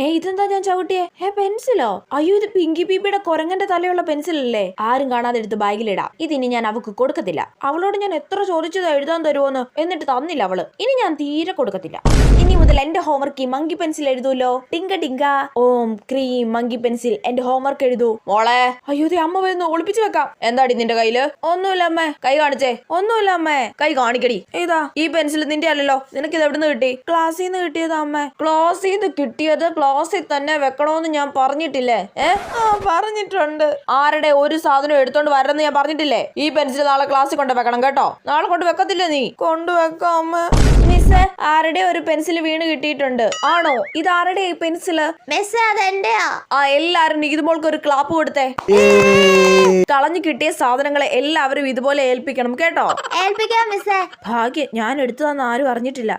ഇതെന്താ ഞാൻ ചവിട്ടിയേ? പെൻസിലോ? അയ്യോ, ഇത് പിങ്കി പീപ്പിയുടെ കൊരങ്ങന്റെ തലയുള്ള പെൻസിലല്ലേ? ആരും കാണാതെ എടുത്ത് ബാഗിലിടാം. ഇതിനി ഞാൻ അവക്ക് കൊടുക്കത്തില്ല. അവളോട് ഞാൻ എത്ര ചോദിച്ചതാ എഴുതാൻ തരുമോന്ന്, എന്നിട്ട് തന്നില്ല അവള്. ഇനി ഞാൻ തീരെ കൊടുക്കത്തില്ല. ഇനി മുതൽ എന്റെ ഹോംവർക്ക് ഈ മങ്കി പെൻസിൽ എഴുതൂലോ. ടിങ്ക ടിങ്ക ഓം ക്രീം മങ്കി പെൻസിൽ എന്റെ ഹോംവർക്ക് എഴുതൂ മോളെ. അയ്യോ, അമ്മ വരുന്നു, ഒളിപ്പിച്ചു വെക്കാം. എന്താടി നിന്റെ കയ്യില്? ഒന്നുമില്ല അമ്മേ. കൈ കാണിച്ചേ. ഒന്നുമില്ല അമ്മേ. കൈ കാണിക്കടി. ഏതാ ഈ പെൻസിൽ? നിന്റെ അല്ലല്ലോ. നിനക്ക് ഇത് എവിടുന്ന് കിട്ടി? ക്ലാസ്സിൽ നിന്ന് കിട്ടിയതാ അമ്മേ. ക്ലാസ്സിൽ നിന്ന് കിട്ടിയത് ക്ലാസ്സിൽ തന്നെ വെക്കണോന്ന് ഞാൻ പറഞ്ഞിട്ടില്ലേ? പറഞ്ഞിട്ടുണ്ട്. ആരുടെ ഒരു സാധനം എടുത്തോണ്ട് വരണമെന്ന് ഞാൻ പറഞ്ഞിട്ടില്ലേ? ഈ പെൻസിൽ നാളെ ക്ലാസ്സിൽ കൊണ്ട് വെക്കണം കേട്ടോ. നാളെ കൊണ്ട് വെക്കത്തില്ല നീ? കൊണ്ടുവെക്കാം അമ്മ. മിസ്, ആരുടെ ഒരു പെൻസിൽ വീണ് കിട്ടിയിട്ടുണ്ട്. ആണോ? ഇത് ആരുടെ ഈ പെൻസില്? മിസ്, അതെന്റെയാ. എല്ലാരും ഇതുപോൾക്ക് ഒരു ക്ലാപ്പ് കൊടുത്തേ. കളഞ്ഞു കിട്ടിയ സാധനങ്ങളെ എല്ലാവരും ഇതുപോലെ ഏൽപ്പിക്കണം കേട്ടോ. ഏൽപ്പിക്കാം മിസ്സേ. ഭാഗ്യം, ഞാൻ എടുത്തതെന്ന് ആരും അറിഞ്ഞിട്ടില്ല.